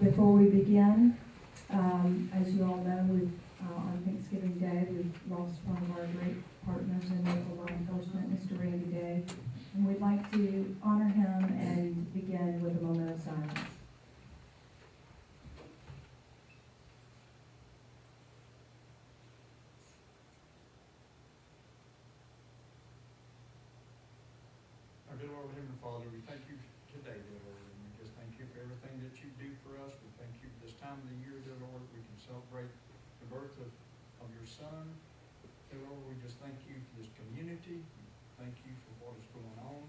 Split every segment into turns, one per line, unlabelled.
Before we begin, as you all know, on Thanksgiving Day, we've lost one of our great partners in local law enforcement, Mr. Randy Day, and we'd like to honor him and begin with a moment of silence.
Our dear Lord, Heavenly Father, we thank you today, dear Lord, and we just thank you for everything that you do for us. We thank you for this time of the year, dear Lord, we can celebrate the birth of your Son. Dear Lord, we just thank you for this community. Thank you for what is going on.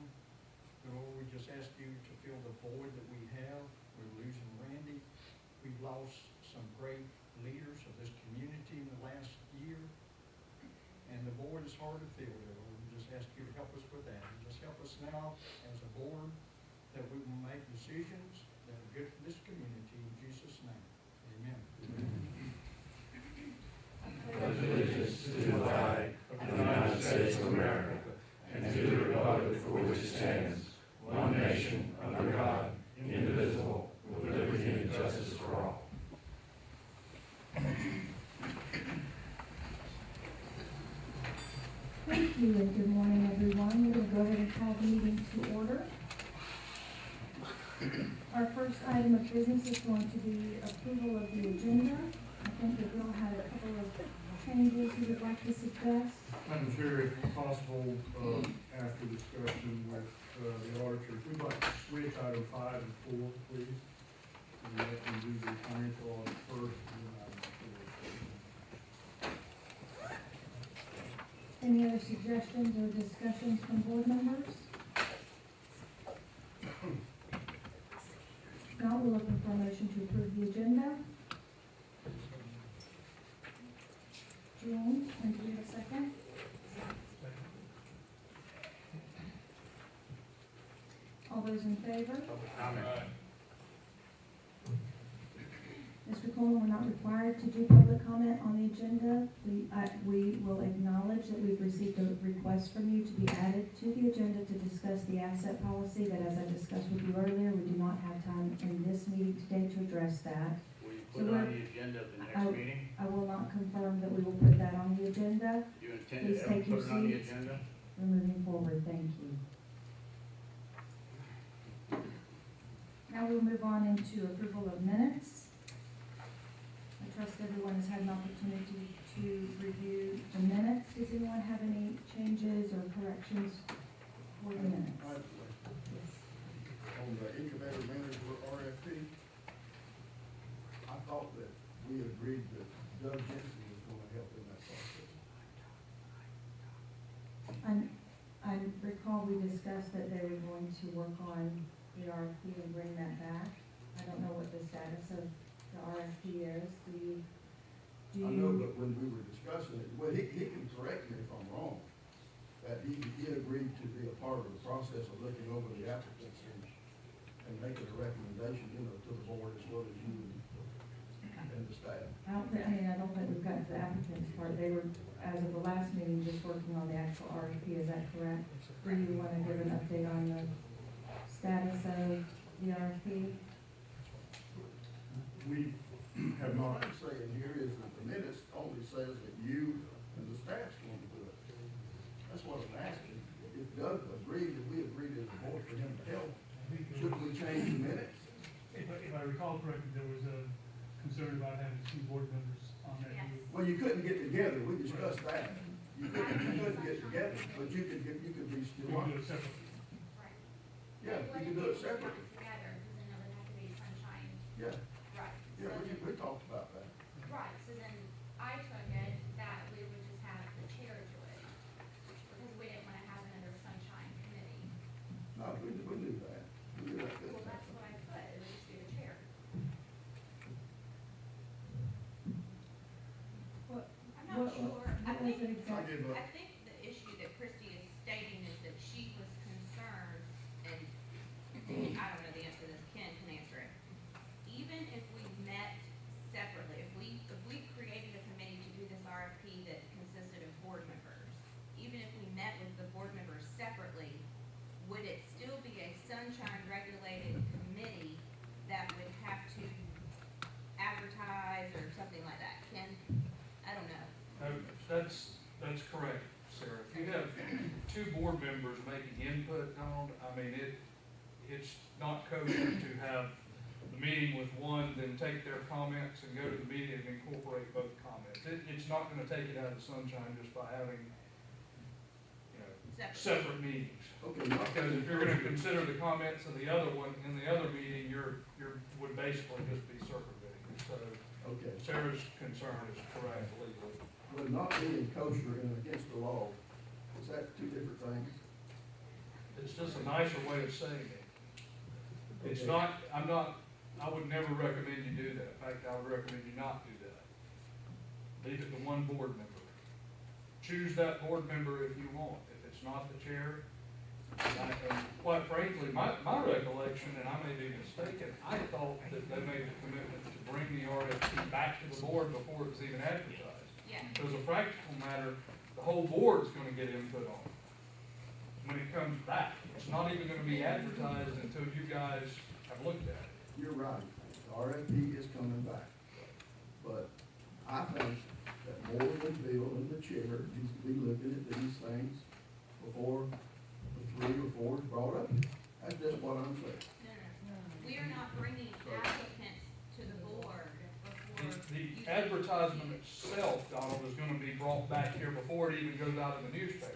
Dear Lord, we just ask you to fill the void that we have. We're losing Randy. We've lost some great leaders of this community in the last year. And the void is hard to fill, dear Lord. We just ask you to help us with that. And just help us now as a board that we will make decisions that are good for this community. In Jesus' name, amen.
Pledge allegiance to the flag of the United States of America and to the republic for which it stands, one nation, under God, indivisible, with liberty and justice for all.
Thank you, and good morning, everyone. We're going to go ahead and call the meeting to order. Our first item of business is going to be approval of the agenda. I think that Bill had a couple of changes he would like to suggest.
Madam Chair, if possible, after discussion with the auditor, if we'd like to switch item 5 and 4, please. And let them do the financial audit first, and then item 4.
Any other suggestions or discussions from board members? If not, we're looking for a motion to approve the agenda. June, and do we have a second? All those in favor? Mr. Coleman, we're not required to do public comment on the agenda. We will acknowledge that we've received a request from you to be added to the agenda to discuss the asset policy, that as I discussed with you earlier, we do not have time in this meeting today to address that.
Will you put it on the agenda of the next meeting?
I will not confirm that we will put that on the agenda.
Do you intend
Please
to ever
take your
put it on the
seats.
agenda?
We're moving forward, thank you. Now we'll move on into approval of minutes. I trust everyone has had an opportunity to review the minutes. Does anyone have any changes or corrections for the minutes?
I have a question.
Yes.
On the incubator manager RFP, I thought that we agreed that Doug Jensen was gonna help in that process.
I recall we discussed that they were going to work on the RFP and bring that back. I don't know what the status of the RFP is. Do
I
you?
know, but when we were discussing it, well, he can correct me if I'm wrong, that he agreed to be a part of the process of looking over the applicants and making a recommendation, to the board as well as you and the staff.
I don't think we've gotten to the applicants part. They were, as of the last meeting, just working on the actual RFP, is that correct? Do you want to give an update on the status of the RFP?
We have not. What I'm saying here is that the minutes only says that you and the staff's going to do it. That's what I'm asking. If Doug agreed, if we agreed as a board for him to help, shouldn't we change the minutes?
If I recall correctly, there was a concern about having 2 board members on that
Yes.
group.
Well, you couldn't get together, we discussed that. You couldn't get together, but you could be
We
still
can
on.
do it separately.
Right.
Yeah, you can do it separately.
Together, because then it would have to be sunshine.
Yeah,
Right.
yeah,
So
we
then-
talked about that.
Right, so then I took it that we would just have the chair do it, because we didn't wanna have another sunshine committee.
No, we knew that. We knew that.
Well, that's what I put, it would just be the chair. I'm not sure, I
What was it
think,
exactly?
did, but
I think the issue that Christie is stating is that she was concerned, and I don't know the answer to this, Ken can answer it. Even if we met separately, if we created a committee to do this RFP that consisted of board members, even if we met with the board members separately, would it still be a sunshine regulated committee that would have to
board members making input on. I mean, it's not kosher to have the meeting with one, then take their comments and go to the meeting and incorporate both comments. It's not gonna take it out of the sunshine just by having, you know, separate meetings.
Okay,
Because if you're gonna consider the comments of the other one in the other meeting, would basically just be circumventing. So
okay.
Sarah's concern is correct legally.
But not being kosher and against the law, is that two different things?
It's just a nicer way of saying it. It's
Okay.
not, I would never recommend you do that. In fact, I would recommend you not do that. Leave it to one board member. Choose that board member if you want. If it's not the chair, and quite frankly, my recollection, and I may be mistaken, I thought that they made the commitment to bring the RFP back to the board before it was even advertised.
Yeah.
So as a practical matter, the whole board's gonna get input on it when it comes back. It's not even gonna be advertised until you guys have looked at it.
You're right, the RFP is coming back. But I think that more than Bill and the chair needs to be looking at these things before the 3 or 4 is brought up. That's just what I'm saying.
No. We are not bringing applicants to the board before.
The advertisement itself, Donald, is gonna be brought back here before it even goes out in the newspaper.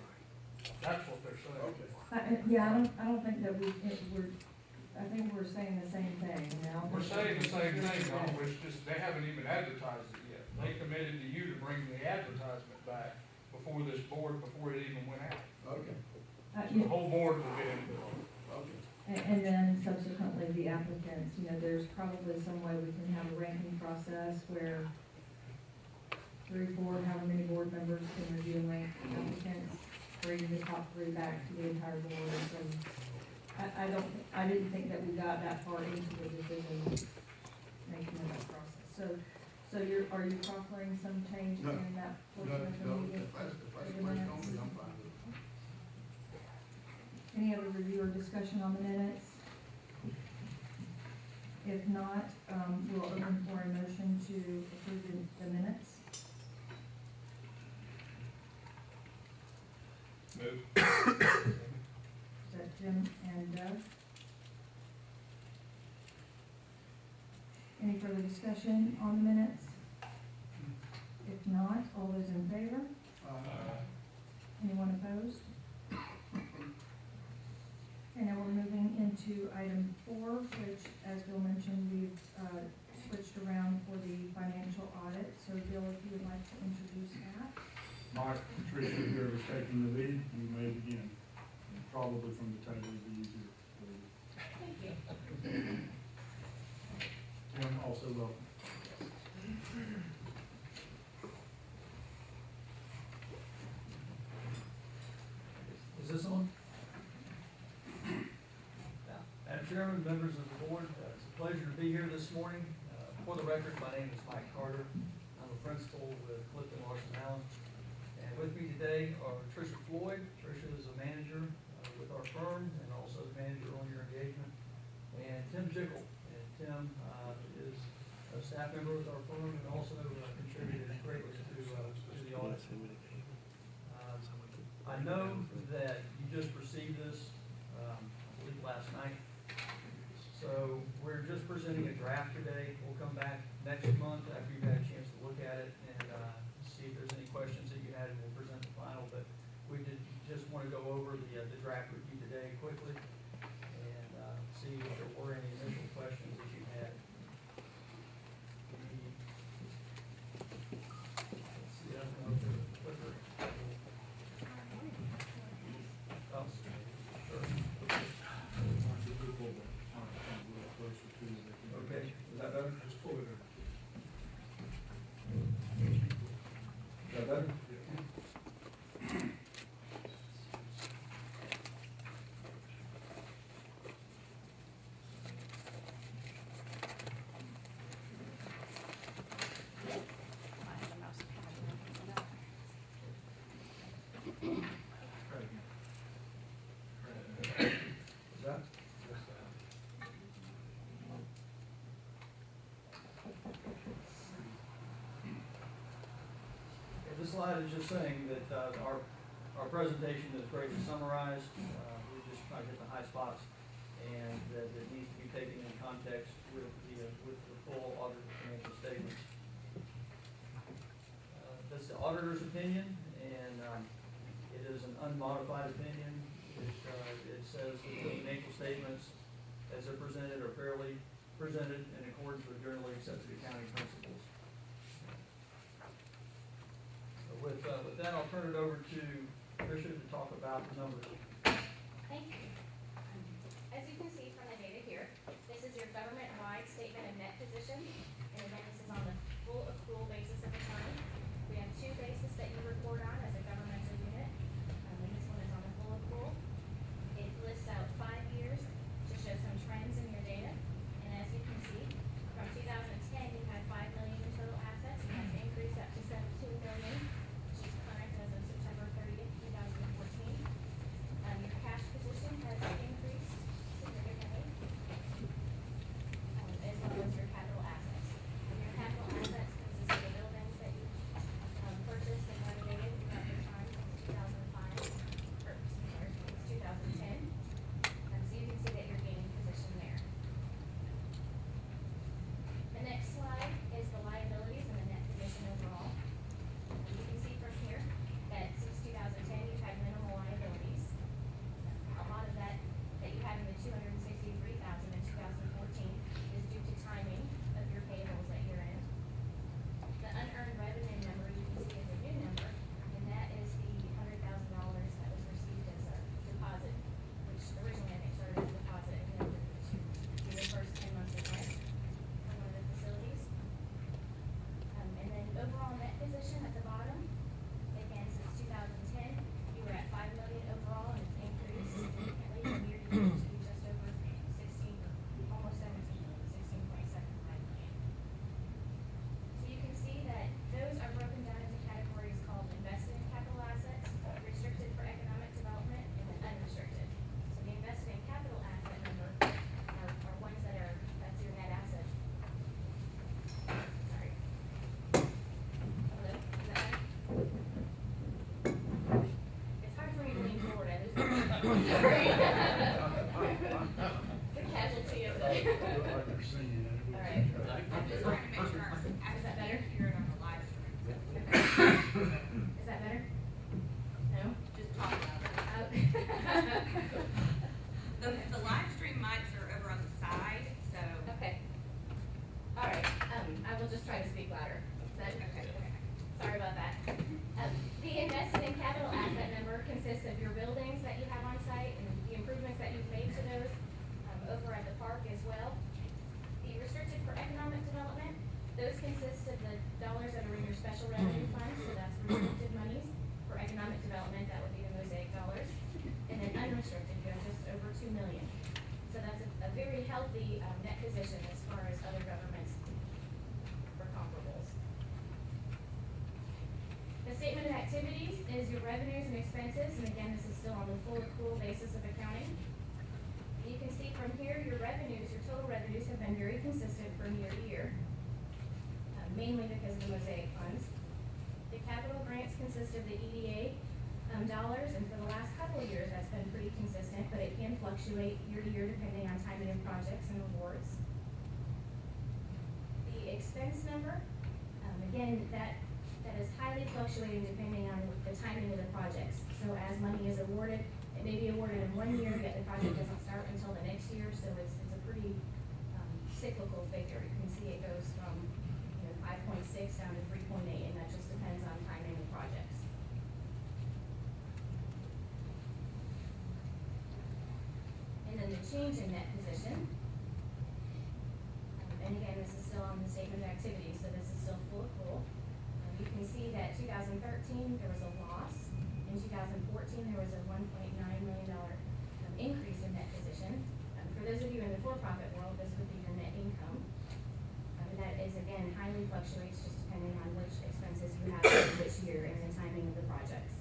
That's what they're saying.
Okay.
Yeah, I don't think that I think we're saying the same thing, you know?
We're saying the same thing, Donald, it's just, they haven't even advertised it yet. They committed to you to bring the advertisement back before this board, before it even went out.
Okay,
So the whole board will get into it.
okay.
And then subsequently, the applicants, you know, there's probably some way we can have a ranking process where 3, 4, however many board members can review and rank applicants, bring the top 3 back to the entire board. And I didn't think that we got that far into the decision making of that process. So are you proffering some change
No.
in that
No,
portion of the
no,
meeting?
if that's the
for
way
the
it's gonna
minutes?
be, I'm fine with it.
Any other review or discussion on the minutes? If not, we'll open for a motion to approve the minutes.
Move.
Is that Jim and Doug? Any further discussion on the minutes? If not, all those in favor? Anyone opposed? And now we're moving into item 4, which, as Bill mentioned, we've switched around for the financial audit. So Bill, if you would like to introduce that.
Mike, Tricia, whoever's taking the lead, you may begin. Probably from the table would be easier for you.
Thank you.
Tim, also welcome.
Is this on? Madam Chairman, members of the board, it's a pleasure to be here this morning. For the record, my name is Mike Carter. I'm a principal with Clifton Larson Allen. And with me today are Tricia Floyd. Tricia is a manager with our firm and also the manager on your engagement. And Tim Jickle. And Tim is a staff member with our firm and also contributed greatly to the audit. I know that you just received this, I believe last night. So we're just presenting a draft today. We'll come back next month after you've had a chance to look at it and see if there's any questions that you had, and we'll present the final. But we did just want to go over the draft review today quickly and see if there were any initial questions that you had. Let's see, I don't know if there's a clicker. Oh, sure. Okay, is that better?
Just pull it in.
Is that better? Is that? Okay, this slide is just saying that our Our presentation is greatly summarized. We just try to hit the high spots, and that it needs to be taken in context with the full audited financial statements. That's the auditor's opinion, and it is an unmodified opinion. It says that the financial statements, as they're presented, are fairly presented in accordance with generally accepted accounting principles. With that, I'll turn it over to Tricia to talk about the numbers.
Thank you. As you can see from the data here, this is your government-wide statement of net position. And again, this is on the full accrual basis of accounting. We have two bases that you report on as a governmental unit. And this one is on the full accrual. It lists out 5 years to show some trends in your data. And as you can see, from 2010, you had $5 million in total assets, and that's increased up to $17 million, which is current as of September 30th, 2014. Your cash position has increased significantly, as well as your capital assets. Your capital assets consist of the buildings that you purchased and renovated throughout your time since 2010. So you can see that you're gaining position there. The next slide is the liabilities and the net position overall. You can see from here that since 2010, you've had minimal liabilities. A lot of that you have in the $263,000 in 2014 is due to timing of your payables at year end. The unearned revenue number you can see is a new number, and that is the $100,000 that was received as a deposit, which originally I think started as a deposit and then to do the first 10 months of rent from one of the facilities. And then overall net position at the bottom, again, since 2010, you were at $5 million overall, and it's increased significantly from year to year to just over 16, almost 17 million, 16.75 million. So you can see that those are broken down into categories called invested in capital assets, restricted for economic development, and then unrestricted. So the invested in capital asset number are ones that's your net asset. Sorry. Hello, is that better? It's hard for me to lean forward, I lose my Sorry. The casualty of the.
Look like you're singing.
All right.
I'm just trying to make sure
Is that better?
you're on the live stream.
Is that better? No?
Just talk about it.
Okay.
The live stream mics are over on the side, so.
Okay. All right, I will just try to speak louder. Is that
Okay.
Sorry about that. The invested in capital asset number consists of your buildings that you have on site and the improvements that you've made to those over at the park as well. The restricted for economic development, those consist of the dollars that are in your special revenue fund, so that's restricted monies. For economic development, that would be the Mosaic dollars. And then unrestricted, you have just over $2 million. So that's a very healthy net position as far as other governments for comparables. The statement of activities is your revenues and expenses, and again, this is still on the full accrual basis of accounting. You can see from here, your revenues, your total revenues have been very consistent from year to year, mainly because of the Mosaic funds. The capital grants consist of the EDA dollars, and for the last couple of years, that's been pretty consistent, but it can fluctuate year to year depending on timing of projects and awards. The expense number, again, that is highly fluctuating depending on the timing of the projects. So as money is awarded, it may be awarded in 1 year, yet the project doesn't start until the next year, so it's a pretty cyclical figure. You can see it goes from 5.6 down to 3.8, and that just depends on timing of projects. And then the change in net position. And again, this is still on the statement of activity, so this is still full accrual. You can see that 2013, there was a loss. In 2014, there was a $1.9 million increase in net position. For those of you in the for-profit world, this would be your net income. And that is, again, highly fluctuates just depending on which expenses you have which year and the timing of the projects.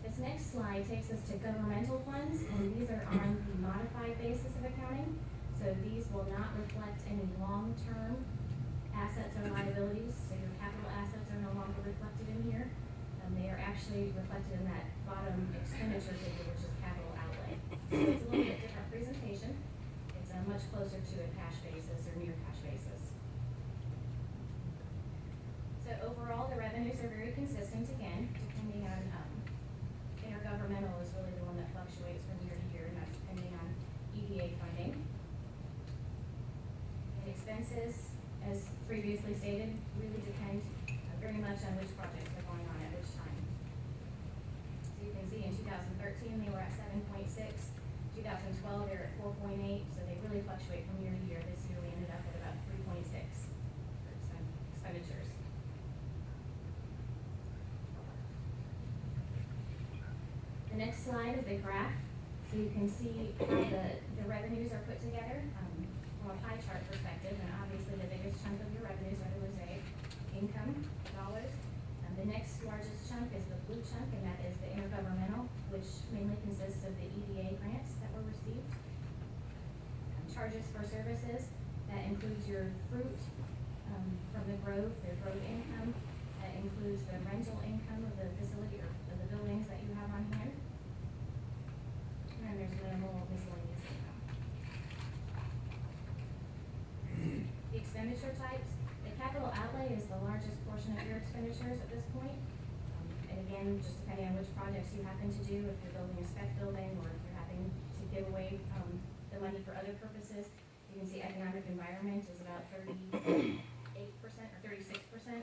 This next slide takes us to governmental funds, and these are on the modified basis of accounting. So these will not reflect any long-term assets or liabilities, so your capital assets are no longer reflected in here. They are actually reflected in that bottom expenditure figure, which is capital outlay. So it's a little bit different presentation. It's much closer to a cash basis or near cash basis. So overall, the revenues are very consistent again, depending on, intergovernmental is really the one that fluctuates from year to year, and that's depending on EDA funding. And expenses, as previously stated, really depend very much on which projects are going on at which time. So you can see in 2013, they were at 7.6. 2012, they're at 4.8, so they really fluctuate from year to year. This year, we ended up at about 3.6 for expenditures. The next slide is the graph, so you can see how the revenues are put together from a pie chart perspective, and obviously the biggest chunk of your revenues are the mosaic income dollars. The next largest chunk is the blue chunk, and that is the intergovernmental, which mainly consists of the EDA grants that were received. Charges for services, that includes your fruit from the grove, their grove income. That includes the rental income of the facility or of the buildings that you have on hand. And then there's minimal miscellaneous income. The expenditure types. The capital outlay is the largest portion of your expenditures at this point. And again, just depending on which projects you happen to do, if you're building a spec building or if you're having to give away the money for other purposes, you can see economic environment is about 38% or 36%.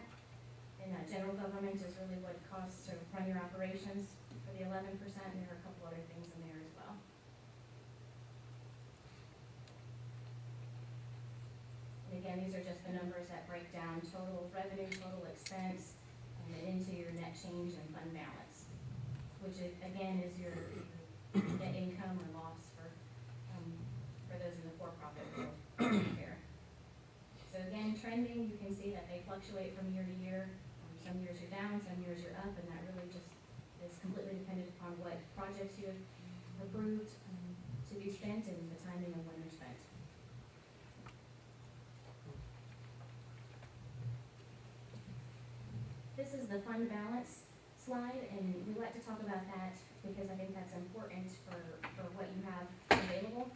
And general government is really what costs to run your operations for the 11%, and there are a couple other things in there as well. And again, these are just the numbers that break down total revenue, total expense, and then into your net change and fund balance, which is, again, is your net income or loss for those in the for-profit world here. So again, trending, you can see that they fluctuate from year to year. Some years you're down, some years you're up, and that really just is completely dependent upon what projects you have approved to be spent and the timing of when they're spent. This is the fund balance slide, and we like to talk about that because I think that's important for what you have available.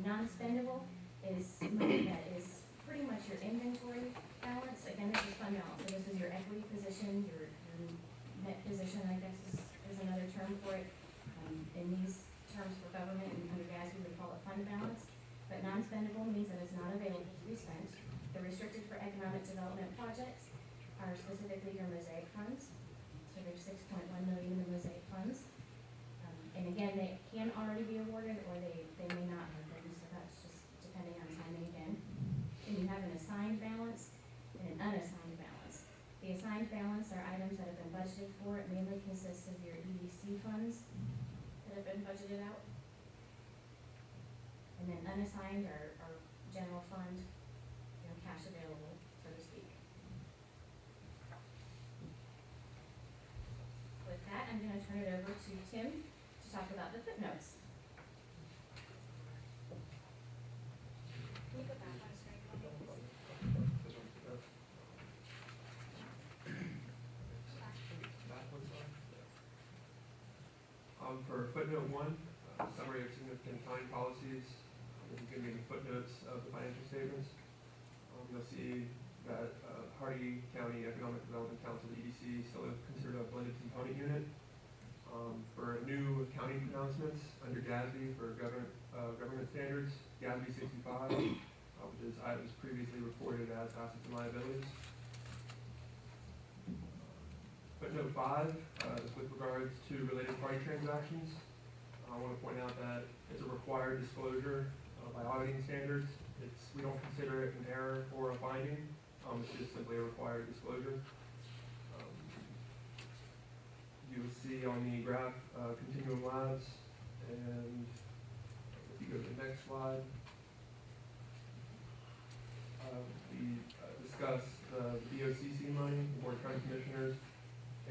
Non-spendable is money that is pretty much your inventory balance. Again, this is fund balance, so this is your equity position, your net position, I guess is another term for it. In these terms for government and under GAS, we would call it fund balance. But non-spendable means that it's not available to be spent. The restricted for economic development projects are specifically your mosaic funds. So there's 6.1 million in the mosaic funds. And again, they can already be awarded or they may not have been, so that's just depending on timing again. And you have an assigned balance and an unassigned balance. The assigned balance are items that have been budgeted for. It mainly consists of your EDC funds that have been budgeted out. And then unassigned are general fund, cash available, so to speak. With that, I'm going to turn it over to Tim to talk about the footnotes. Can you go back on screen?
For footnote 1, summary of significant accounting policies. This is going to be the footnotes of the financial statements. You'll see that Hardy County Economic Development Council, EDC, still considered a blended component unit. For new accounting pronouncements under GASB for government standards, GASB 65, which is items previously reported as assets and liabilities. Footnote 5 is with regards to related party transactions. I want to point out that it's a required disclosure by auditing standards. We don't consider it an error or a finding. It's just simply a required disclosure. You will see on the graph Continuum Labs, and if you go to the next slide, we discuss the BOCC money, the Board of County Commissioners,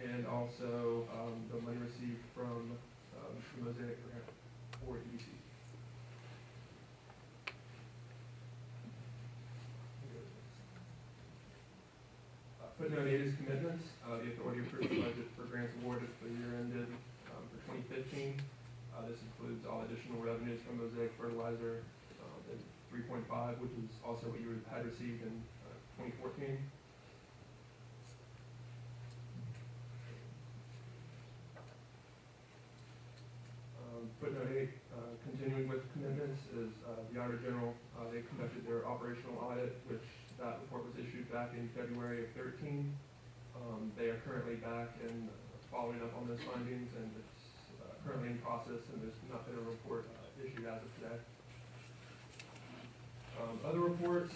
and also the money received from the Mosaic grant for EDC. Footnote 8 is commitments. The authority approved the budget for grants awarded for the year ended for 2015. This includes all additional revenues from Mosaic Fertilizer at 3.5, which is also what you had received in 2014. Footnote 8, continuing with commitments, is the Auditor General. They conducted their operational audit, which that report was issued back in February of 13. They are currently back and following up on those findings, and it's currently in process, and there's not been a report issued as of today. Other reports,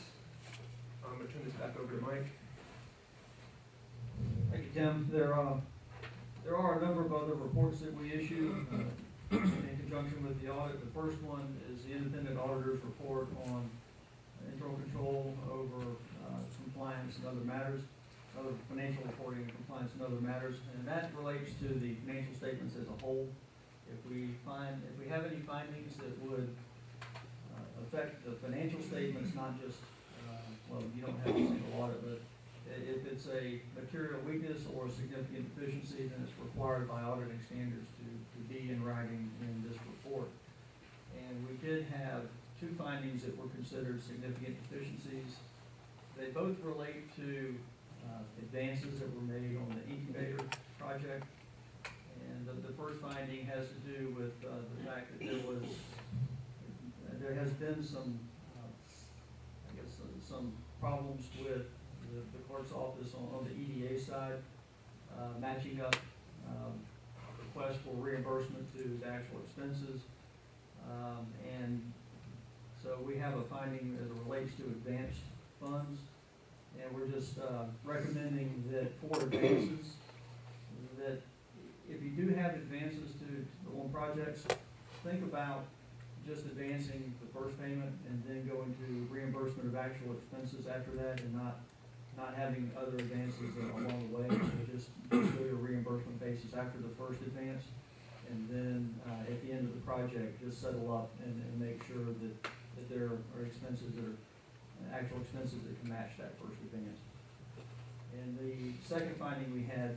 I'm going to turn this back over to Mike.
Thank you, Tim. There are a number of other reports that we issue in conjunction with the audit. The first one is the independent auditor's report on internal control over compliance and other matters, other financial reporting and compliance and other matters, and that relates to the financial statements as a whole. If we have any findings that would affect the financial statements, not just, well, you don't have a single audit, but if it's a material weakness or a significant deficiency, then it's required by auditing standards to be in writing in this report. And we did have two findings that were considered significant deficiencies. They both relate to advances that were made on the incubator project. And the first finding has to do with the fact that there has been some, some problems with the clerk's office on the EDA side, matching up requests for reimbursement to the actual expenses. And so we have a finding as it relates to advanced funds, and we're just recommending that for advances, that if you do have advances on projects, think about just advancing the first payment and then going to reimbursement of actual expenses after that, and not having other advances along the way. So just go to a reimbursement basis after the first advance, and then at the end of the project, just settle up and make sure that there are expenses that are actual expenses that can match that first advance. And the second finding we had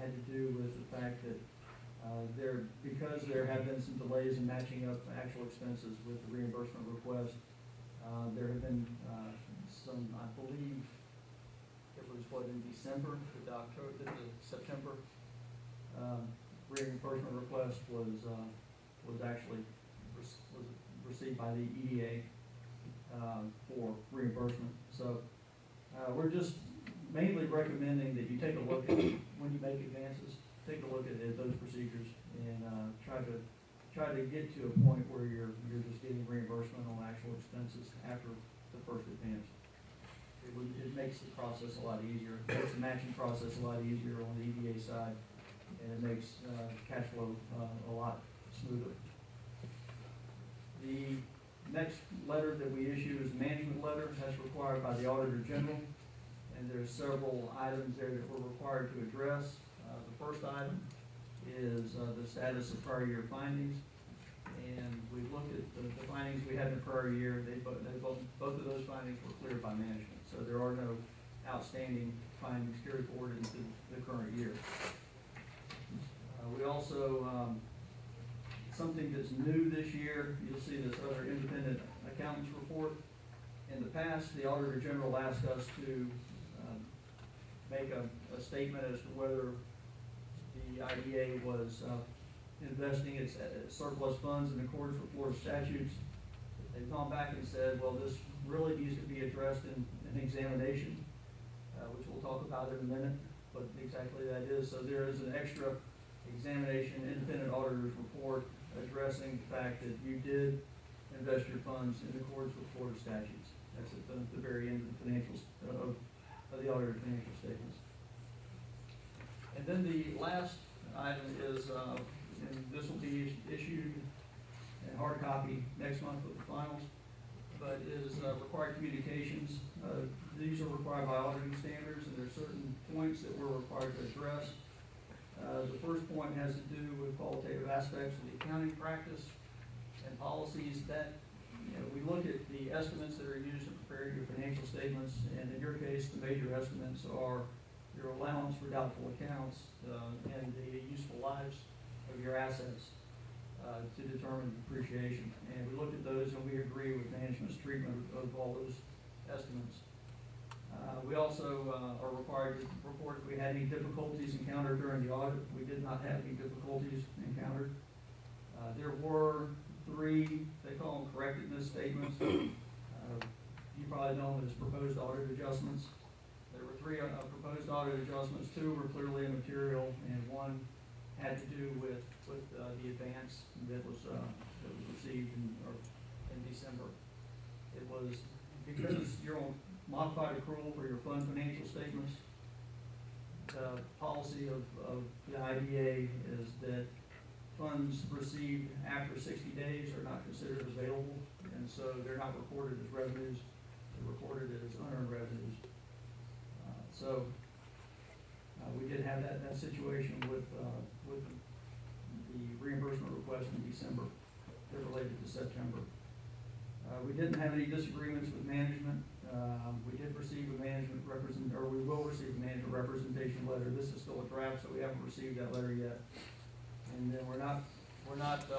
to do with the fact that because there have been some delays in matching up actual expenses with the reimbursement request, there have been some, I believe, it was in December to September, reimbursement request was actually received by the EDA for reimbursement. So we're just mainly recommending that you take a look at, when you make advances, take a look at those procedures and try to get to a point where you're just getting reimbursement on actual expenses after the first advance. It makes the process a lot easier. It makes the matching process a lot easier on the EDA side, and it makes cash flow a lot smoother. The next letter that we issue is a management letter. That's required by the Auditor General, and there's several items there that we're required to address. The first item is the status of prior year findings, and we looked at the findings we had in the prior year. Both of those findings were cleared by management, so there are no outstanding findings carried forward into the current year. We also, something that's new this year, you'll see this other independent accountants report. In the past, the Auditor General asked us to make a statement as to whether the IDA was investing its surplus funds in accordance with Florida statutes. They've gone back and said, well, this really needs to be addressed in an examination, which we'll talk about in a minute, but exactly that is. So there is an extra examination, independent auditor's report addressing the fact that you did invest your funds in accordance with Florida statutes. That's at the very end of the financials, of the audited financial statements. And then the last item is, and this will be issued in hard copy next month with the finals, but is required communications. These are required by auditing standards, and there are certain points that we're required to address. The first point has to do with qualitative aspects of the accounting practice and policies that, we look at the estimates that are used to prepare your financial statements, and in your case, the major estimates are your allowance for doubtful accounts, and the useful lives of your assets, to determine depreciation. And we looked at those and we agree with management's treatment of all those estimates. We also are required to report if we had any difficulties encountered during the audit. We did not have any difficulties encountered. There were 3, they call them correctedness statements. You probably know them as proposed audit adjustments. There were 3 proposed audit adjustments. 2 were clearly immaterial, and 1 had to do with the advance that was received in December. It was because you're on modified accrual for your fund financial statements. The policy of the IDA is that funds received after 60 days are not considered available, and so they're not recorded as revenues, they're recorded as unearned revenues. We did have that situation with the reimbursement request in December that related to September. We didn't have any disagreements with management. We did receive a we will receive a management representation letter. This is still a draft, so we haven't received that letter yet. And then we're not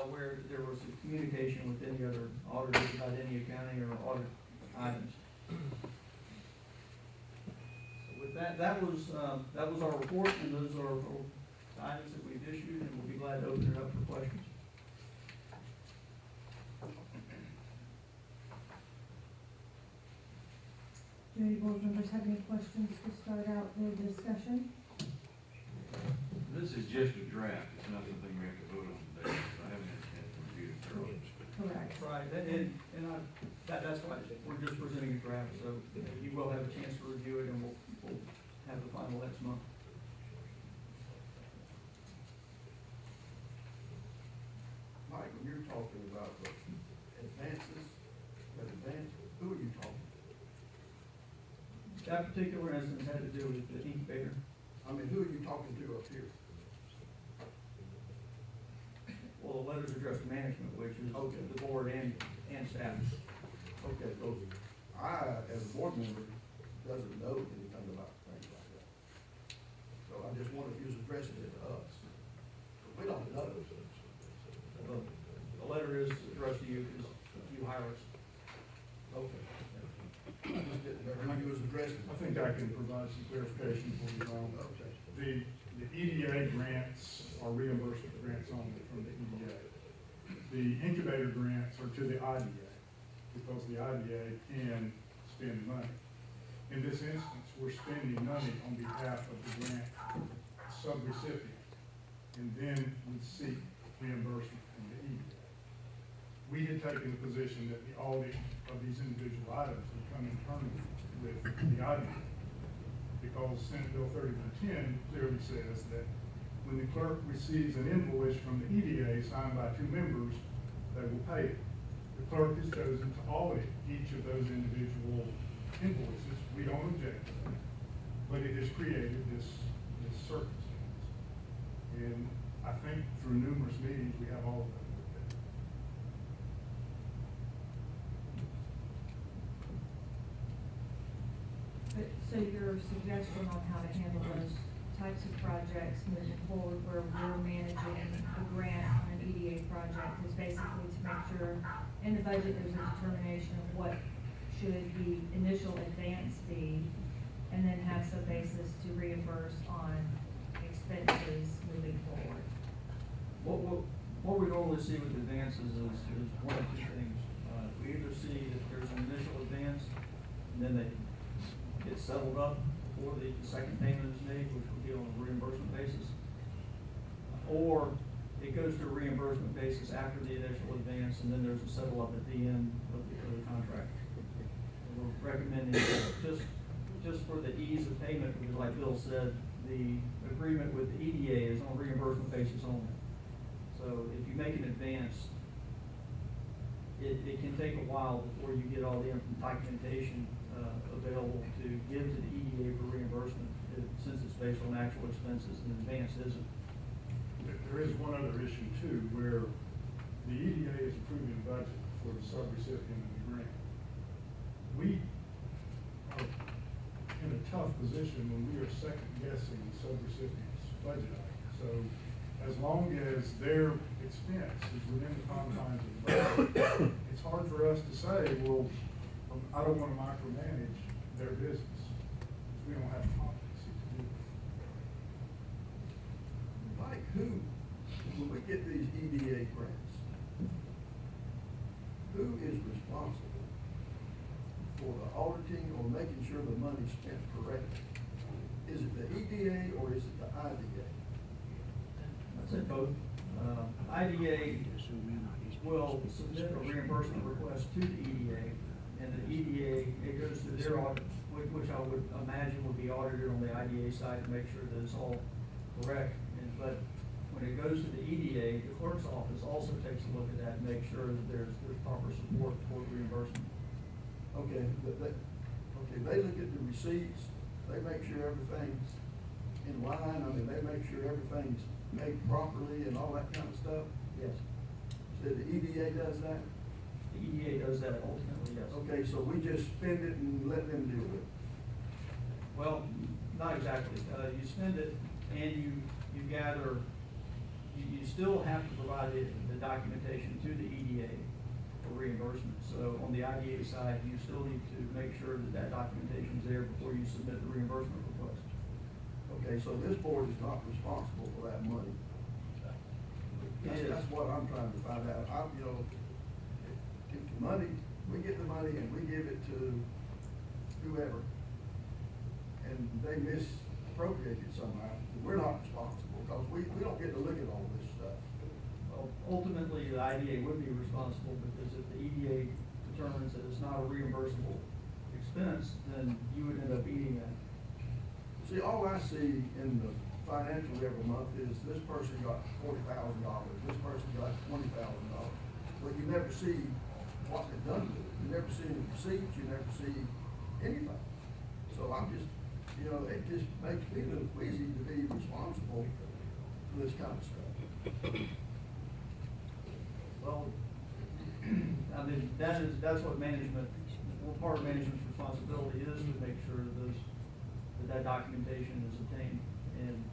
aware that there was a communication with any other auditors about any accounting or audit items. So with that was our report, and those are the items that we've issued, and we'll be glad to open it up for questions.
Do any board members have any questions to start out the discussion?
This is just a draft, it's not something we have to vote on today, so I haven't had a chance to review it thoroughly.
Correct.
Right, that's why we're just presenting a draft, so you will have a chance to review it, and we'll have the final next month.
Mike, when you're talking about the advances, who are you talking to?
That particular instance had to do with the incubator.
I mean, who are you talking to up here?
Well, the letters addressed to management, which is
Okay.
the board and staff.
Okay, so I, as a board member, doesn't know anything about things like that. So I just wondered if you was addressing it to us. But we don't know.
The letter is addressed to you because you hire us.
Okay. I just didn't know who you was addressing.
I think I can provide some clarification for you, Ron.
Okay.
The EDA grants are reimbursement grants only from the EDA. The incubator grants are to the IDA, because the IDA can spend money. In this instance, we're spending money on behalf of the grant subrecipient, and then we seek reimbursement from the EDA. We had taken the position that the audit of these individual items would come internally with the IDA, because Senate Bill 3110 clearly says that when the clerk receives an invoice from the EDA signed by 2 members, they will pay it. The clerk is chosen to audit each of those individual invoices. We don't object to that, but it has created this circumstance. And I think through numerous meetings, we have all of them looked at.
But, so your suggestion on how to handle those types of projects moving forward, where we're managing a grant on an EDA project, is basically to make sure in the budget there's a determination of what should the initial advance be, and then have some basis to reimburse on expenses moving forward.
What we normally see with advances is one of 2 things. We either see that there's an initial advance, and then they get settled up before the second payment is made, which will be on a reimbursement basis. Or it goes to a reimbursement basis after the initial advance, and then there's a settle up at the end of the contract. And we're recommending that just for the ease of payment, because like Bill said, the agreement with the EDA is on a reimbursement basis only. So if you make an advance, it can take a while before you get all the documentation available to give to the EDA for reimbursement, since it's based on actual expenses, and advance isn't.
There is one other issue too, where the EDA is approving a budget for the subrecipient of the grant. We are in a tough position when we are second guessing subrecipients' budget items. So as long as their expense is within the confines of the budget, it's hard for us to say, well, I don't want to micromanage their business, because we don't have the competency to do it.
Mike, when we get these EDA grants, who is responsible for the auditing or making sure the money's spent correctly? Is it the EDA or is it the IDA?
I'd say both. IDA will submit a reimbursement request to the EDA, and the EDA, it goes through their audit, which I would imagine would be audited on the IDA side to make sure that it's all correct. But when it goes to the EDA, the clerk's office also takes a look at that and make sure that there's proper support for reimbursement.
Okay, they look at the receipts, they make sure everything's in line, I mean, they make sure everything's made properly and all that kind of stuff.
Yes.
So the EDA does that?
The EDA does that ultimately, yes.
Okay, so we just spend it and let them deal with it?
Well, not exactly. You spend it and you gather, you still have to provide the documentation to the EDA for reimbursement. So on the IDA side, you still need to make sure that that documentation is there before you submit the reimbursement request.
Okay, so this board is not responsible for that money? That's what I'm trying to find out. If the money, we get the money and we give it to whoever, and they misappropriate it somehow, we're not responsible, because we don't get to look at all this stuff.
Well, ultimately, the IDA would be responsible, because if the EDA determines that it's not a reimbursable expense, then you would end up eating that.
See, all I see in the financial every month is this person got $40,000, this person got $20,000. But you never see what they've done with it. You never see any receipts, you never see anything. So I'm just, it just makes me a little queasy to be responsible for this kind of stuff.
Well, I mean, that's what management, well, part of management's responsibility is to make sure that documentation is obtained. And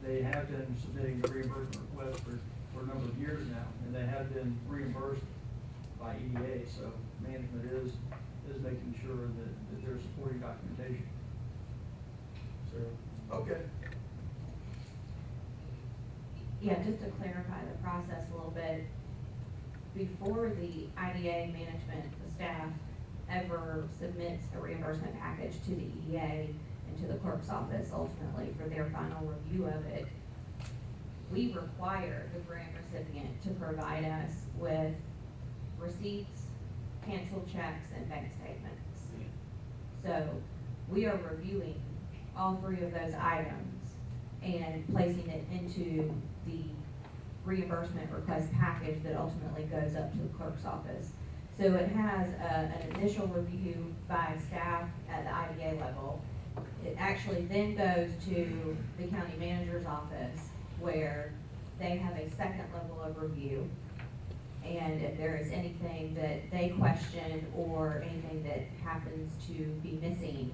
they have been submitting the reimbursement request for a number of years now, and they have been reimbursed by EDA, so management is making sure that they're supporting documentation. So.
Okay.
Yeah, just to clarify the process a little bit, before the IDA management, the staff, ever submits a reimbursement package to the EDA and to the clerk's office ultimately for their final review of it, we require the grant recipient to provide us with receipts, canceled checks, and bank statements. So we are reviewing all three of those items and placing it into the reimbursement request package that ultimately goes up to the clerk's office. So it has an initial review by staff at the IDA level. It actually then goes to the county manager's office, where they have a second level of review. And if there is anything that they question or anything that happens to be missing,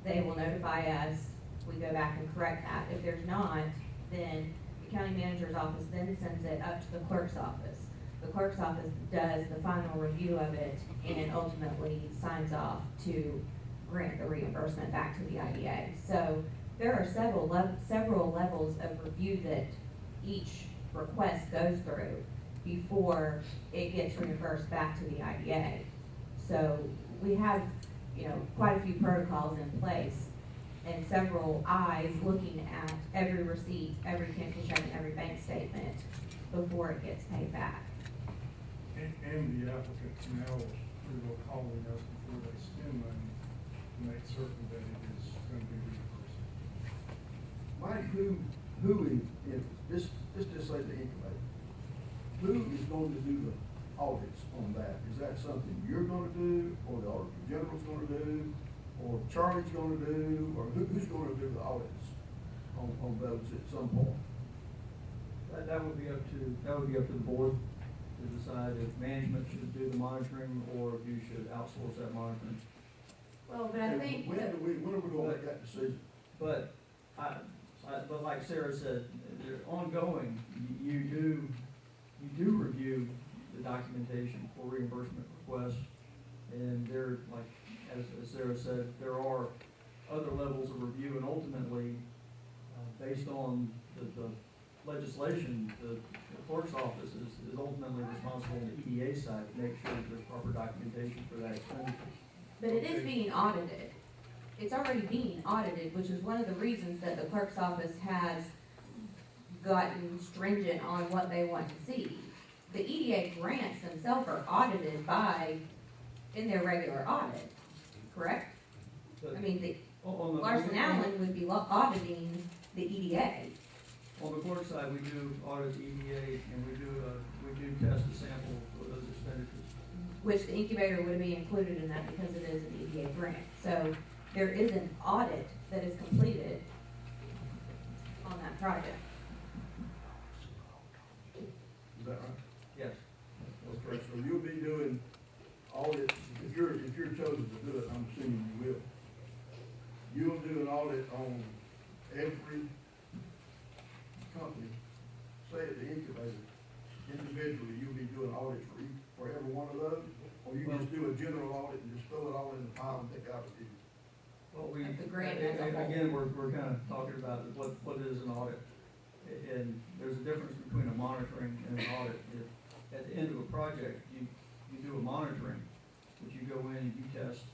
they will notify us. We go back and correct that. If there's not, then the county manager's office then sends it up to the clerk's office. The clerk's office does the final review of it and ultimately signs off to grant the reimbursement back to the IDA. So there are several levels of review that each request goes through before it gets reimbursed back to the IDA. So we have, quite a few protocols in place and several eyes looking at every receipt, every canceled check, and every bank statement before it gets paid back.
And the applicants now are pretty well calling us before they spend money to make certain that it is going to be reimbursed.
Mike, if this just say the incubator, who is going to do the audits on that? Is that something you're going to do, or the Auditor General's going to do, or Charlie's going to do, or who's going to do the audits on those at some point?
That would be up to the board to decide if management should do the monitoring or if you should outsource that monitoring.
Well, but I
And
think
when
that,
when are we gonna make that decision?
But but like Sarah said, they're ongoing, you do review the documentation for reimbursement requests. And there, like, as Sarah said, there are other levels of review, and ultimately, based on the legislation, the clerk's office is ultimately responsible on the EDA side to make sure that there's proper documentation for that expenditure.
But it is being audited. It's already being audited, which is one of the reasons that the clerk's office has gotten stringent on what they want to see. The EDA grants themselves are audited in their regular audit, correct? I mean, Larson Allen would be auditing the EDA.
On the clerk side, we do audit the EDA, and we do test the sample for those expenditures.
Which the incubator would be included in that because it is an EDA grant. So there is an audit that is completed on that project.
Is that right?
Yes.
Okay, so you'll be doing audits, if you're chosen to do it, I'm assuming you will. You'll do an audit on every company, say at the incubator, individually, you'll be doing audits for every one of those? Or you just do a general audit and just throw it all in the pile and pick out a few?
Well,
Like the grant as a whole.
again, we're kind of talking about what is an audit. And there's a difference between a monitoring and an audit. If at the end of a project, you do a monitoring, which you go in and you test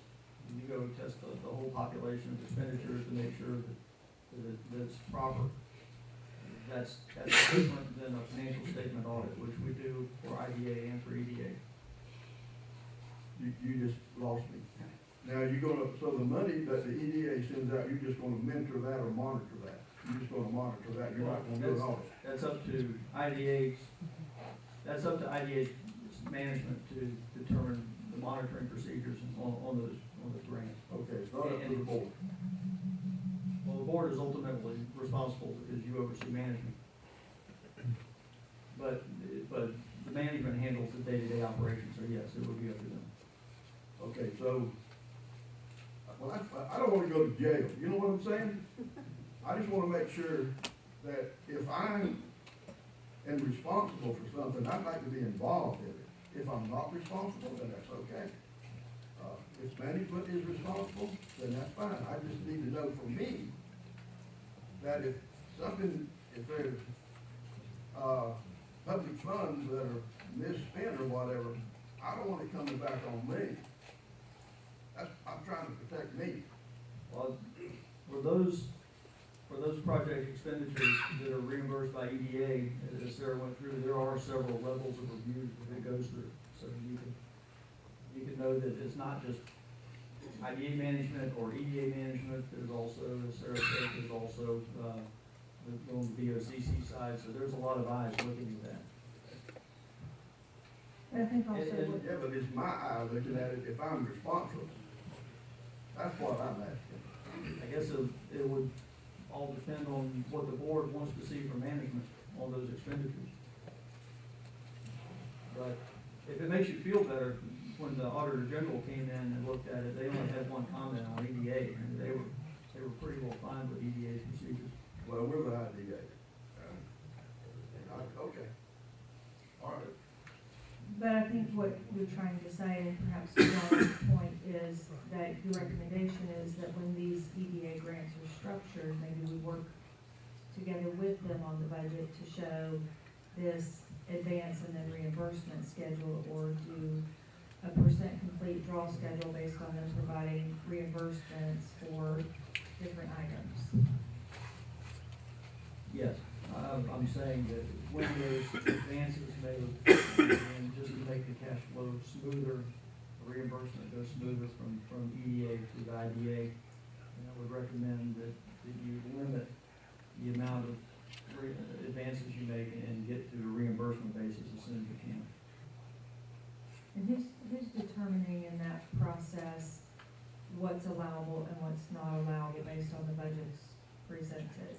the whole population of expenditures to make sure that it's proper. That's different than a financial statement audit, which we do for IDA and for EDA.
You just lost me. Now, so the money that the EDA sends out, you're just gonna mentor that or monitor that? You're just gonna monitor that, you're not gonna do an audit?
That's up to IDA's management to determine the monitoring procedures on those grants.
Okay, it's not up to the board.
Well, the board is ultimately responsible because you oversee management. But the management handles the day-to-day operations, so yes, it would be up to them.
Okay, so, well, I don't wanna go to jail, you know what I'm saying? I just wanna make sure that if I am responsible for something, I'd like to be involved in it. If I'm not responsible, then that's okay. If management is responsible, then that's fine. I just need to know for me that if there's, public funds that are misspent or whatever, I don't want it coming back on me. I'm trying to protect me.
Well, for those project expenditures that are reimbursed by EDA, as Sarah went through, there are several levels of review that it goes through. So you can know that it's not just IDA management or EDA management. There's also, as Sarah said, there's also on the VOCC side. So there's a lot of eyes looking at that.
and I think also,
Yeah, but it's my eye looking at it if I'm responsible. That's what I'm asking.
I guess it would all depend on what the board wants to see from management on those expenditures. But if it makes you feel better, when the Auditor General came in and looked at it, they only had one comment on EDA, and they were pretty well fine with EDA's procedures.
Well, we're the IDA. Okay. All right.
but I think what you're trying to say, and perhaps John's point, is that your recommendation is that when these EDA grants are structured, maybe we work together with them on the budget to show this advance and then reimbursement schedule, or do a percent complete draw schedule based on them providing reimbursements for different items.
Yes, I'm saying that when there's advances made, and just to make the cash flow smoother, the reimbursement goes smoother from EDA to the IDA, and I would recommend that you limit the amount of advances you make and get to a reimbursement basis as soon as you can.
And who's determining in that process what's allowable and what's not allowable based on the budgets presented?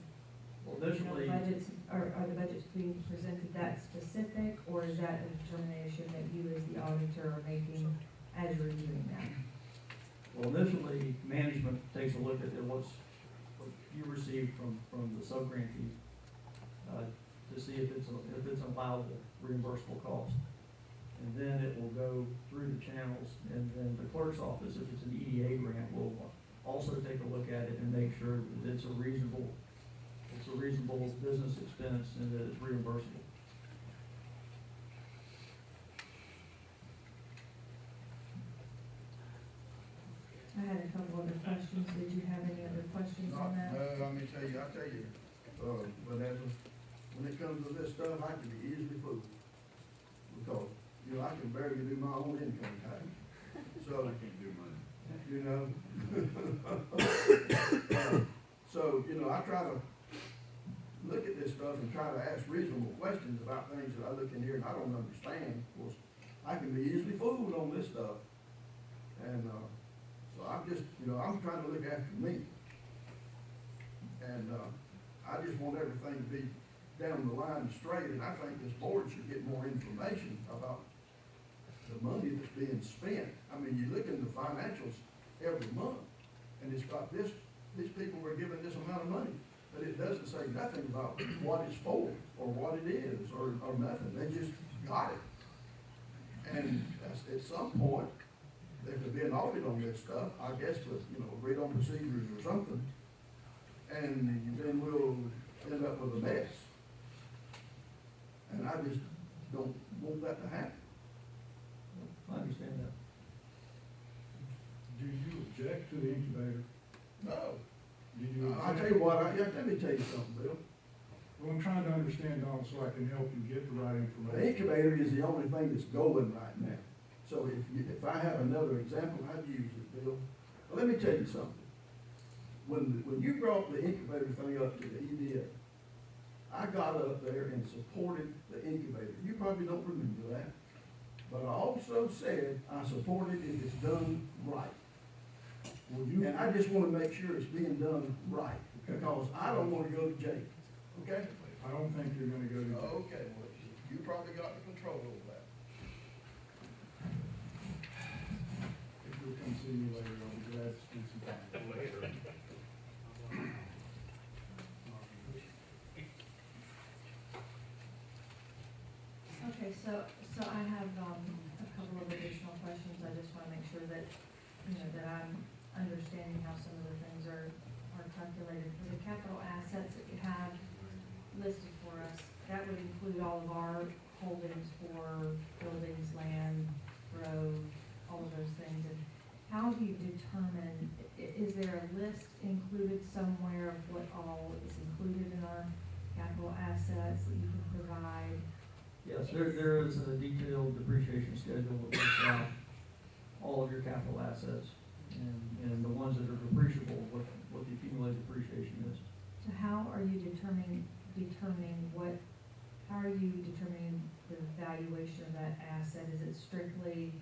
Well,
You know,
initially,
budgets, are the budgets being presented that specific, or is that a determination that you as the auditor are making as you're reviewing them?
Well, initially, management takes a look at what you received from the sub-grantee, to see if it's an allowable reimbursable cost. And then it will go through the channels, and then the clerk's office, if it's an EDA grant, will also take a look at it and make sure that it's a reasonable business expense and that it's reimbursable.
I had a couple other questions. Did you have any other questions on that?
Let me tell you, Vanessa, when it comes to this stuff, I can be easily fooled. Because, I can barely do my own income tax. So,
can't do mine.
So, I try to look at this stuff and try to ask reasonable questions about things that I look in here and I don't understand. Of course, I can be easily fooled on this stuff. And, so I'm just, I'm trying to look after me. And, I just want everything to be down the line straight, and I think this board should get more information about the money that's being spent. I mean, you look in the financials every month, and it's got these people were given this amount of money, but it doesn't say nothing about what it's for, or what it is, or nothing. They just got it. And at some point, there could be an audit on this stuff, I guess, with, agreed on procedures or something, and then we'll end up with a mess. And I just don't want that to happen.
I understand that.
Do you object to the incubator?
No.
Do you?
I'll tell you what, let me tell you something, Bill.
Well, I'm trying to understand, Donald, so I can help you get the right
The
information.
incubator is the only thing that's going right now. So if I have another example, I'd use it, Bill. But let me tell you something. When you brought the incubator thing up to the EDA, I got up there and supported the incubator. You probably don't remember that. But I also said I supported if it's done right. And I just want to make sure it's being done right, because I don't want to go to jail, okay?
I don't think you're gonna go to jail.
Okay, well, you probably got the control over that.
If you'll come see me later, I'll be glad to spend some time.
Later.
Okay, so I have, a couple of additional questions. I just wanna make sure that, that I'm understanding how some of the things are calculated. For the capital assets that you have listed for us, that would include all of our holdings for buildings, land, road, all of those things. And how do you determine, is there a list included somewhere of what all is included in our capital assets that you can provide?
Yes, there is a detailed depreciation schedule that lists out all of your capital assets and the ones that are depreciable, what the accumulated depreciation is.
So how are you determining how are you determining the valuation of that asset? Is it strictly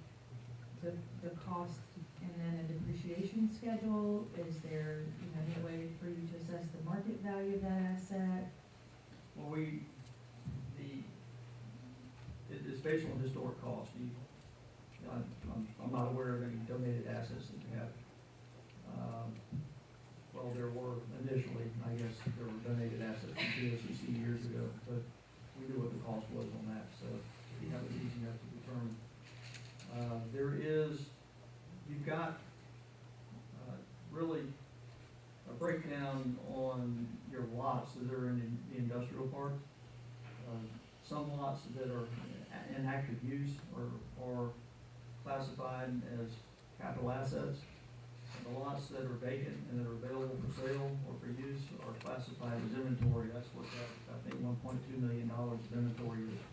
the cost and then a depreciation schedule? Is there, any way for you to assess the market value of that asset?
Well, it's based on historic cost. I'm not aware of any donated assets that we have. Well, there were initially, I guess, there were donated assets from GSCC years ago, but we knew what the cost was on that, so that was easy enough to determine. You've got really a breakdown on your lots that are in the industrial park. Some lots that are in active use are classified as capital assets. And the lots that are vacant and that are available for sale or for use are classified as inventory. That's what that, I think, $1.2 million of inventory is.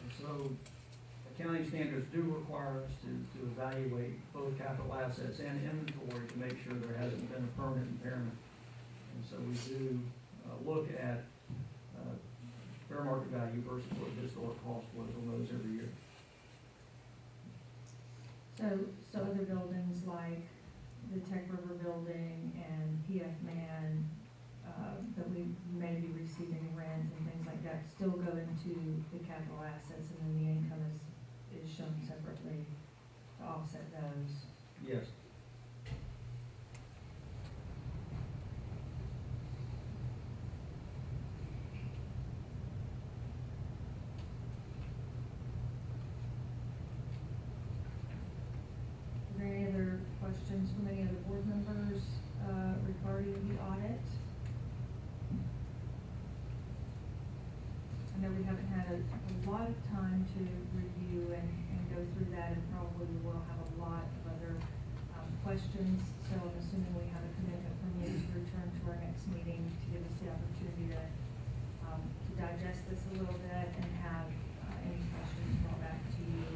And so accounting standards do require us to evaluate both capital assets and inventory to make sure there hasn't been a permanent impairment. And so we do look at fair market value versus what the historic cost was on those every year.
So other buildings like the Tech River Building and PF Man, that we may be receiving rent and things like that, still go into the capital assets, and then the income is shown separately to offset those.
Yes,
probably haven't had a lot of time to review and go through that, and probably will have a lot of other questions. So I'm assuming we have a commitment from you to return to our next meeting to give us the opportunity to digest this a little bit and have any questions brought back to you.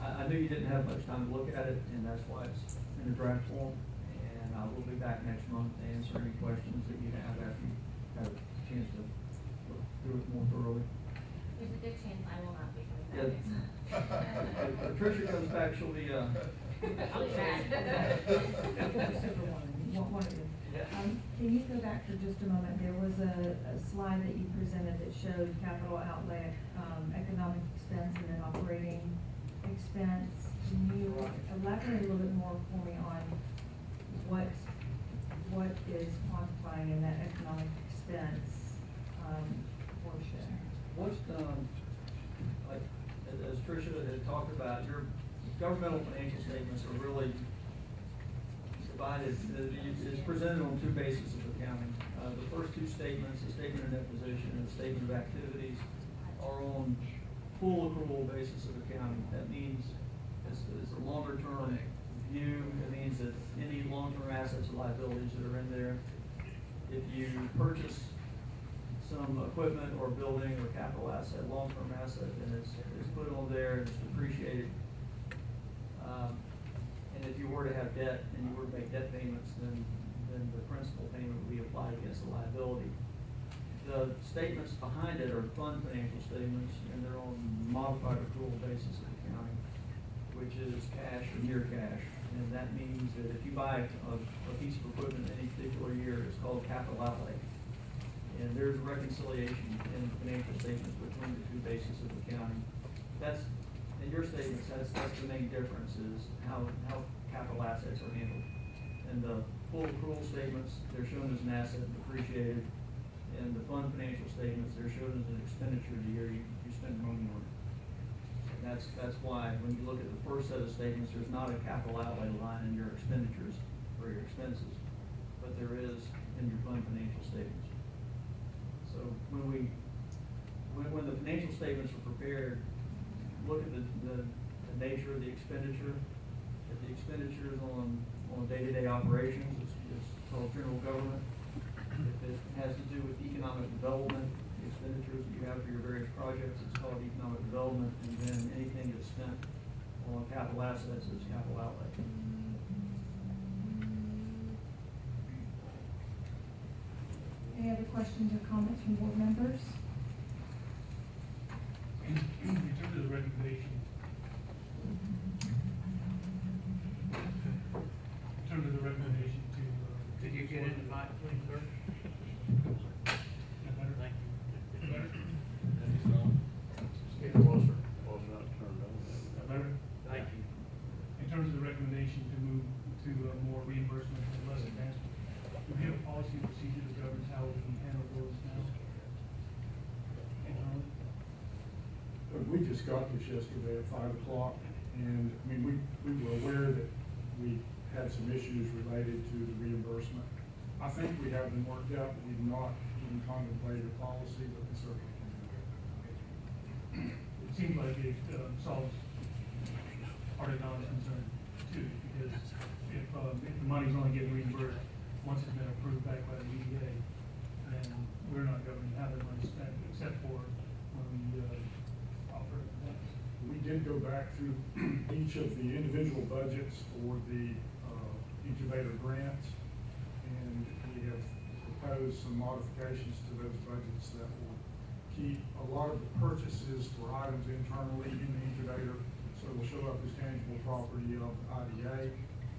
I knew you didn't have much time to look at it, and that's why it's in the draft form. And I will be back next month to answer any questions that you have after you have a chance to look through it more thoroughly.
There's a good chance I will not be coming back
Yeah.
next month.
If Tricia comes back, she'll be,
I'll be mad.
One of you.
Yeah.
Can you go back for just a moment? There was a slide that you presented that showed capital outlay, economic expense, and then operating expense. Can you elaborate a little bit more for me on what is quantifying in that economic expense portion?
What's, like, as Tricia had talked about, your governmental financial statements are really divided, it's presented on two bases of accounting. The first two statements, the statement of net position and the statement of activities, are on full accrual basis of accounting. That means it's a longer term view. It means that any long-term assets or liabilities that are in there, if you purchase some equipment or building or capital asset, long-term asset, and it's put on there and it's depreciated. And if you were to have debt and you were to make debt payments, then the principal payment would be applied against the liability. The statements behind it are fund financial statements, and they're on modified accrual basis of accounting, which is cash or near cash. And that means that if you buy a piece of equipment any particular year, it's called capital outlay. And there's a reconciliation in financial statements between the two bases of accounting. That's, in your statements, that's the main difference, is how capital assets are handled. In the full accrual statements, they're shown as an asset and depreciated. In the fund financial statements, they're shown as an expenditure the year you spend money on it. And that's why when you look at the first set of statements, there's not a capital outlay line in your expenditures or your expenses, but there is in your fund financial statements. So when the financial statements are prepared, look at the nature of the expenditure. If the expenditure is on day-to-day operations, it's called general government. If it has to do with economic development, the expenditures that you have for your various projects, it's called economic development. And then anything that's spent on capital assets is capital outlay.
Any other questions or comments from board members?
In terms of the recommendation, to.
Did you get it, Mike, please, sir?
Better?
Thank you.
Better?
Get closer. Close enough to turn it on.
Better?
Thank you.
In terms of the recommendation to move to more reimbursement and less advancement, do we have a policy and procedure that governs how we handle those now? Internally?
We just got this yesterday at 5 o'clock, and I mean, we were aware that we had some issues related to the reimbursement. I think we have them worked out, but we've not even contemplated a policy, but we certainly can do it.
It seems like it solves part of Don's concern too, because if the money's only getting reimbursed once it's been approved back by the EDA, then we're not governing how the money's spent, except for when we offer it.
We did go back through each of the individual budgets for the incubator grants, and we have proposed some modifications to those budgets that will keep a lot of the purchases for items internally in the incubator, so it will show up as tangible property of IDA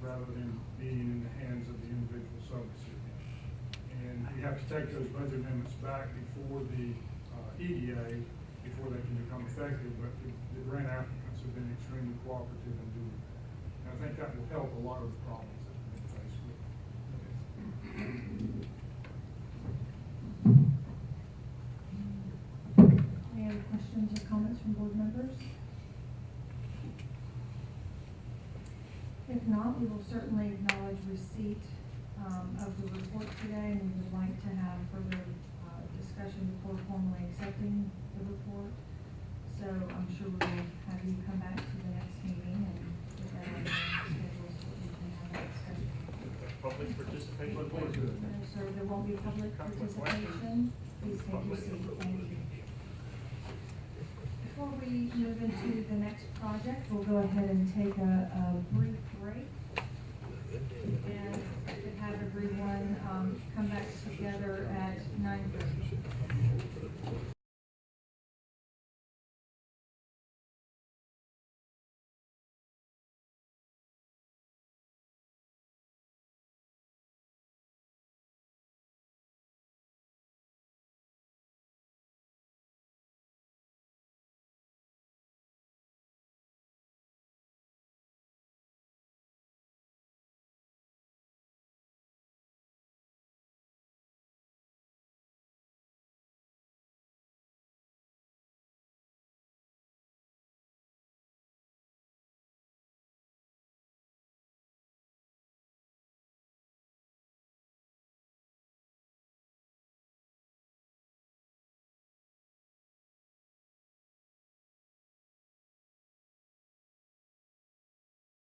rather than being in the hands of the individual subrecipient. And we have to take those budget amendments back before the EDA before they can become effective, but the grant applicants have been extremely cooperative in doing that. And I think that will help a lot of the problems that we've been faced with.
Any other questions or comments from board members? If not, we will certainly acknowledge receipt of the report today, and we would like to have further discussion before formally accepting drafting the report. So I'm sure we'll have you come back to the next meeting and get that on the schedule so that we can have that discussion.
Public participation?
No, sir, there won't be public participation. Please take your seat. Thank you. Before we move into the next project, we'll go ahead and take a brief break. And we could have everyone, come back together at 9:30.